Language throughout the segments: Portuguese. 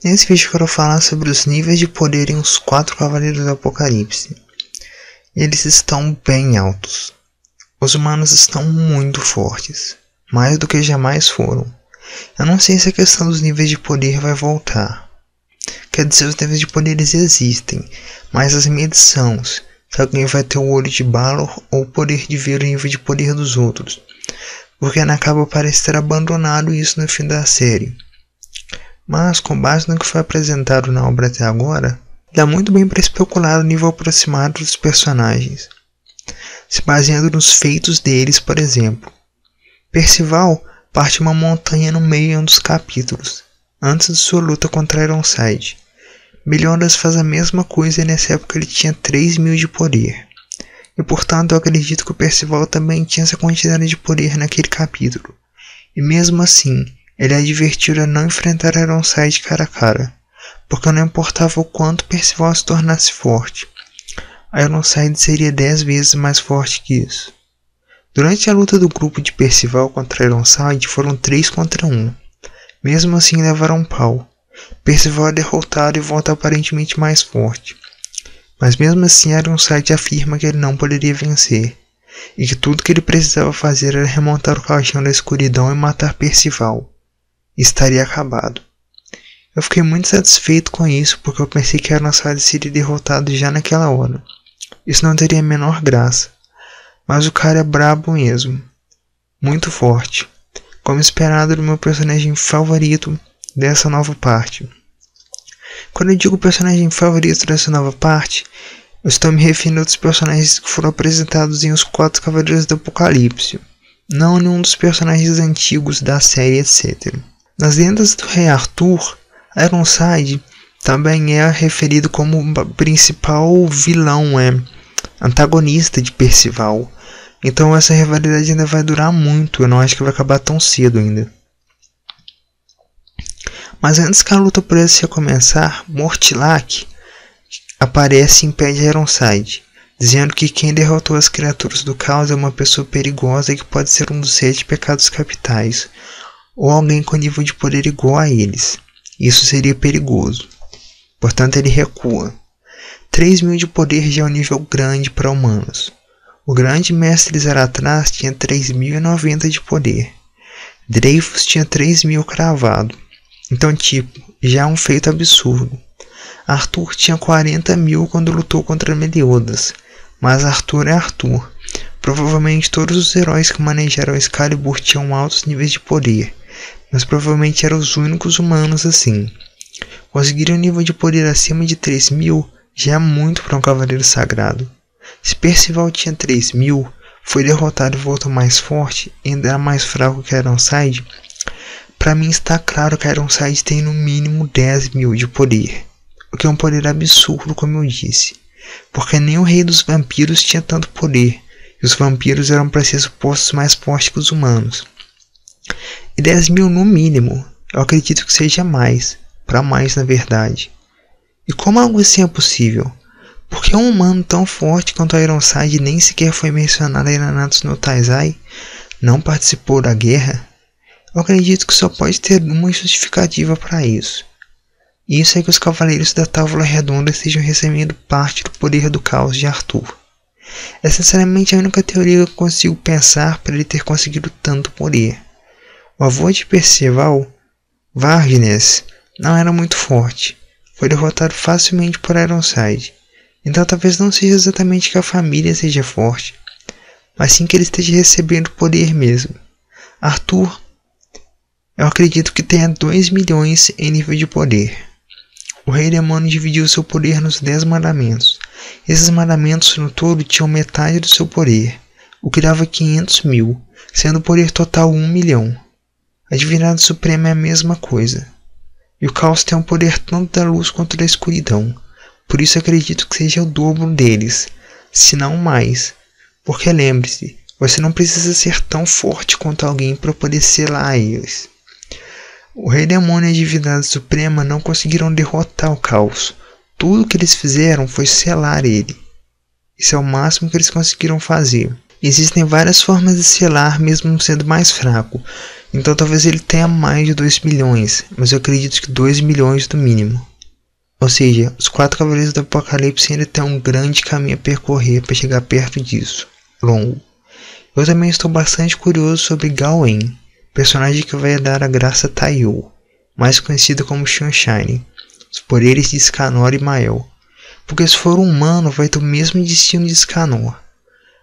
Nesse vídeo eu quero falar sobre os níveis de poder em os 4 Cavaleiros do Apocalipse. Eles estão bem altos. Os humanos estão muito fortes, mais do que jamais foram. Eu não sei se a questão dos níveis de poder vai voltar. Quer dizer, os níveis de poderes existem, mas as medições, se alguém vai ter o olho de Balor ou o poder de ver o nível de poder dos outros. Porque na Cabo parece ter abandonado isso no fim da série. Mas, com base no que foi apresentado na obra até agora, dá muito bem para especular o nível aproximado dos personagens, se baseando nos feitos deles, por exemplo. Percival parte uma montanha no meio em um dos capítulos, antes de sua luta contra Ironside. Meliodas faz a mesma coisa e nessa época ele tinha 3.000 de poder. E portanto eu acredito que o Percival também tinha essa quantidade de poder naquele capítulo. E mesmo assim, ele advertiu a não enfrentar Ironside cara a cara, porque não importava o quanto Percival se tornasse forte, Ironside seria 10 vezes mais forte que isso. Durante a luta do grupo de Percival contra Ironside foram 3 contra 1. Mesmo assim levaram um pau. Percival é derrotado e volta aparentemente mais forte. Mas mesmo assim Ironside afirma que ele não poderia vencer, e que tudo que ele precisava fazer era remontar o caixão da escuridão e matar Percival. Estaria acabado. Eu fiquei muito satisfeito com isso porque eu pensei que Ironside seria derrotado já naquela hora. Isso não teria a menor graça. Mas o cara é brabo mesmo. Muito forte. Como esperado do meu personagem favorito dessa nova parte. Quando eu digo personagem favorito dessa nova parte, eu estou me referindo a outros personagens que foram apresentados em Os 4 Cavaleiros do Apocalipse. Não nenhum dos personagens antigos da série, etc. Nas lendas do Rei Arthur, Ironside também é referido como o principal vilão, antagonista de Percival. Então essa rivalidade ainda vai durar muito, eu não acho que vai acabar tão cedo ainda. Mas antes que a luta pudesse começar, Mortlac aparece e impede Ironside, dizendo que quem derrotou as criaturas do caos é uma pessoa perigosa que pode ser um dos 7 pecados capitais, ou alguém com nível de poder igual a eles. Isso seria perigoso. Portanto, ele recua. 3.000 de poder já é um nível grande para humanos. O grande mestre Zaratras tinha 3.090 de poder. Dreyfus tinha 3.000 cravado. Então, já é um feito absurdo. Arthur tinha 40.000 quando lutou contra Meliodas. Mas Arthur é Arthur. Provavelmente todos os heróis que manejaram Excalibur tinham altos níveis de poder. Mas provavelmente eram os únicos humanos assim. Conseguir um nível de poder acima de 3.000 já é muito para um cavaleiro sagrado. Se Percival tinha 3.000, foi derrotado e voltou mais forte e ainda era mais fraco que Ironside, para mim está claro que Ironside tem no mínimo 10.000 de poder, o que é um poder absurdo, como eu disse, porque nem o rei dos vampiros tinha tanto poder, e os vampiros eram para ser supostos mais fortes que os humanos. E 10.000 no mínimo, eu acredito que seja mais, para mais na verdade. E como algo assim é possível? Porque um humano tão forte quanto Ironside nem sequer foi mencionado em Nanatsu no Taizai, não participou da guerra? Eu acredito que só pode ter uma justificativa para isso. E isso é que os Cavaleiros da Távola Redonda estejam recebendo parte do poder do caos de Arthur. É sinceramente a única teoria que eu consigo pensar para ele ter conseguido tanto poder. O avô de Percival, Vargnes, não era muito forte. Foi derrotado facilmente por Ironside. Então talvez não seja exatamente que a família seja forte, mas sim que ele esteja recebendo poder mesmo. Arthur, eu acredito que tenha 2 milhões em nível de poder. O rei demônio dividiu seu poder nos 10 mandamentos. Esses mandamentos no todo tinham metade do seu poder, o que dava 500.000, sendo o poder total 1 milhão. A divindade suprema é a mesma coisa. E o caos tem um poder tanto da luz quanto da escuridão. Por isso acredito que seja o dobro deles, se não mais. Porque lembre-se, você não precisa ser tão forte quanto alguém para poder selar eles. O Rei Demônio e a Divindade Suprema não conseguiram derrotar o caos. Tudo que eles fizeram foi selar ele. Isso é o máximo que eles conseguiram fazer. Existem várias formas de selar mesmo sendo mais fraco, então talvez ele tenha mais de 2 milhões, mas eu acredito que 2 milhões no mínimo. Ou seja, os 4 Cavaleiros do Apocalipse ainda têm um grande caminho a percorrer para chegar perto disso, longo. Eu também estou bastante curioso sobre Gawain, personagem que vai dar a graça a Taiyo, mais conhecida como Sunshine, os poderes de Escanor e Mael, porque se for um humano vai ter o mesmo destino de Escanor.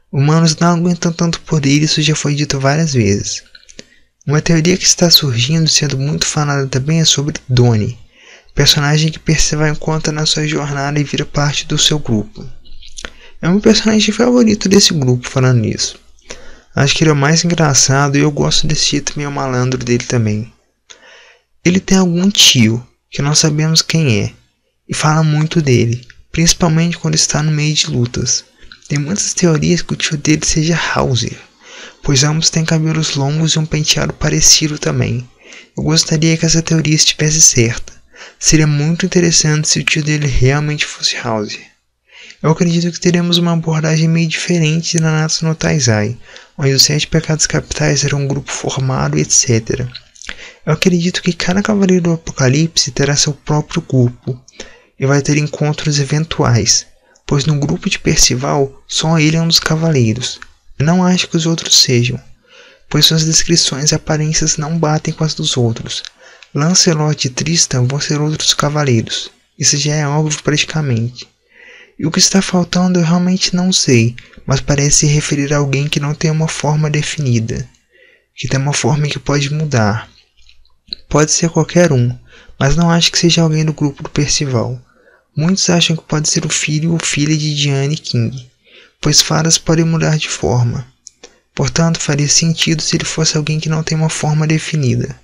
Humanos não aguentam tanto poder, isso já foi dito várias vezes. Uma teoria que está surgindo, sendo muito falada também, é sobre Donnie, personagem que Percival encontra na sua jornada e vira parte do seu grupo. É o meu personagem favorito desse grupo, falando nisso. Acho que ele é o mais engraçado e eu gosto desse jeito meio malandro dele também. Ele tem algum tio, que não sabemos quem é, e fala muito dele, principalmente quando está no meio de lutas. Tem muitas teorias que o tio dele seja Hauser, pois ambos têm cabelos longos e um penteado parecido também. Eu gostaria que essa teoria estivesse certa. Seria muito interessante se o tio dele realmente fosse Hauser. Eu acredito que teremos uma abordagem meio diferente de Nanatsu no Taizai, onde os 7 pecados capitais eram um grupo formado, etc. Eu acredito que cada Cavaleiro do Apocalipse terá seu próprio grupo e vai ter encontros eventuais, pois no grupo de Percival só ele é um dos cavaleiros. Eu não acho que os outros sejam, pois suas descrições e aparências não batem com as dos outros. Lancelot e Tristan vão ser outros cavaleiros, isso já é óbvio praticamente. E o que está faltando eu realmente não sei, mas parece se referir a alguém que não tem uma forma definida, que tem uma forma que pode mudar. Pode ser qualquer um, mas não acho que seja alguém do grupo do Percival. Muitos acham que pode ser o filho ou filha de Diane King, pois fadas podem mudar de forma. Portanto, faria sentido se ele fosse alguém que não tem uma forma definida.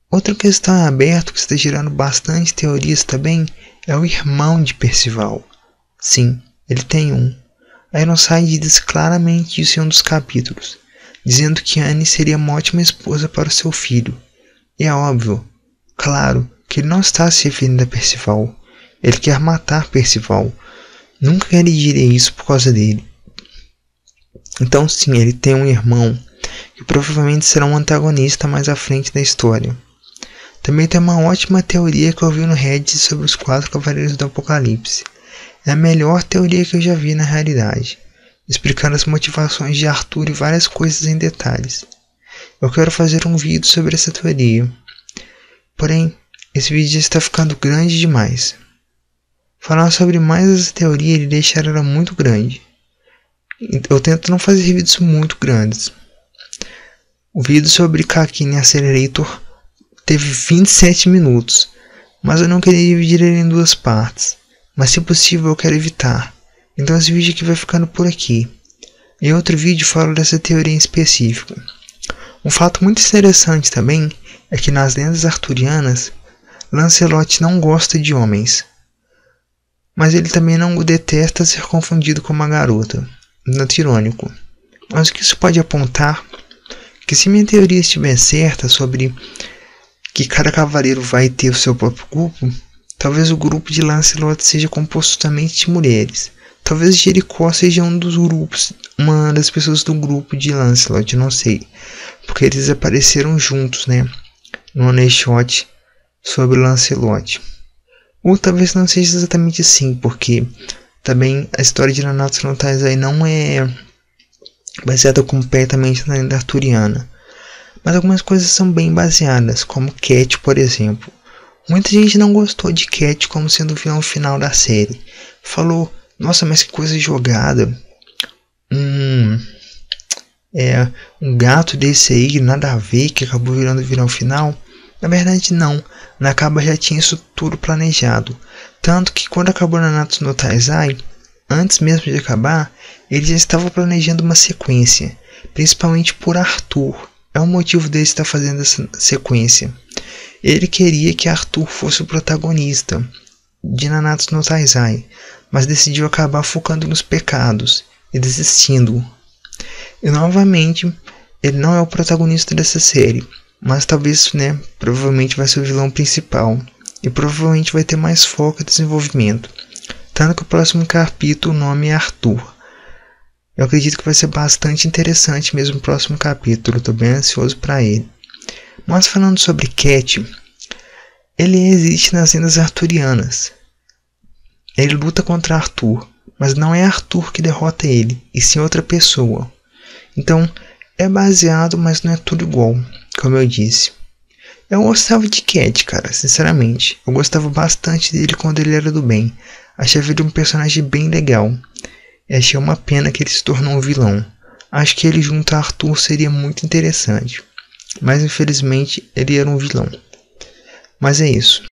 Outra questão aberta que está gerando bastante teorias também é o irmão de Percival. Sim, ele tem um. Ironside diz claramente isso em um dos capítulos, dizendo que Anne seria uma ótima esposa para o seu filho. E é óbvio, claro, que ele não está se referindo a Percival. Ele quer matar Percival. Nunca lhe diria isso por causa dele. Então sim, ele tem um irmão, que provavelmente será um antagonista mais à frente da história. Também tem uma ótima teoria que eu vi no Reddit sobre os 4 Cavaleiros do Apocalipse. É a melhor teoria que eu já vi na realidade, explicando as motivações de Arthur e várias coisas em detalhes. Eu quero fazer um vídeo sobre essa teoria, porém, esse vídeo já está ficando grande demais. Falar sobre mais essa teoria iria deixar ela muito grande. Eu tento não fazer vídeos muito grandes. O vídeo sobre Kakine Accelerator teve 27 minutos, mas eu não queria dividir ele em 2 partes. Mas se possível eu quero evitar. Então esse vídeo aqui vai ficando por aqui. Em outro vídeo falo dessa teoria em específico. Um fato muito interessante também é que nas lendas arturianas, Lancelot não gosta de homens. Mas ele também não detesta ser confundido com uma garota. Tanto irônico. Mas o que isso pode apontar? Que se minha teoria estiver certa sobre que cada cavaleiro vai ter o seu próprio grupo, talvez o grupo de Lancelot seja composto somente de mulheres. Talvez Jericó seja um dos grupos, uma das pessoas do grupo de Lancelot, não sei. Porque eles apareceram juntos, né? No one shot sobre Lancelot. Ou talvez não seja exatamente assim, porque também a história de Nanatsu no Taizai não é baseada completamente na lenda arturiana. Mas algumas coisas são bem baseadas, como Cat, por exemplo. Muita gente não gostou de Cat como sendo o vilão final da série. Falou, nossa, mas que coisa jogada. Um gato desse aí, nada a ver, que acabou virando o vilão final. Na verdade não, Nakaba já tinha isso tudo planejado. Tanto que quando acabou Nanatsu no Taizai, antes mesmo de acabar, ele já estava planejando uma sequência. Principalmente por Arthur. É o motivo dele estar fazendo essa sequência. Ele queria que Arthur fosse o protagonista de Nanatsu no Taizai, mas decidiu acabar focando nos pecados e desistindo. E novamente, ele não é o protagonista dessa série, mas talvez, provavelmente vai ser o vilão principal e provavelmente vai ter mais foco e desenvolvimento. Tanto que o próximo capítulo o nome é Arthur. Eu acredito que vai ser bastante interessante mesmo o próximo capítulo, tô bem ansioso para ele. Mas falando sobre Cat, ele existe nas lendas arturianas. Ele luta contra Arthur, mas não é Arthur que derrota ele, e sim outra pessoa. Então, é baseado, mas não é tudo igual, como eu disse. Eu gostava de Cat, cara, sinceramente. Eu gostava bastante dele quando ele era do bem. Achava ele um personagem bem legal. E achei uma pena que ele se tornou um vilão. Acho que ele junto a Arthur seria muito interessante. Mas infelizmente ele era um vilão. Mas é isso.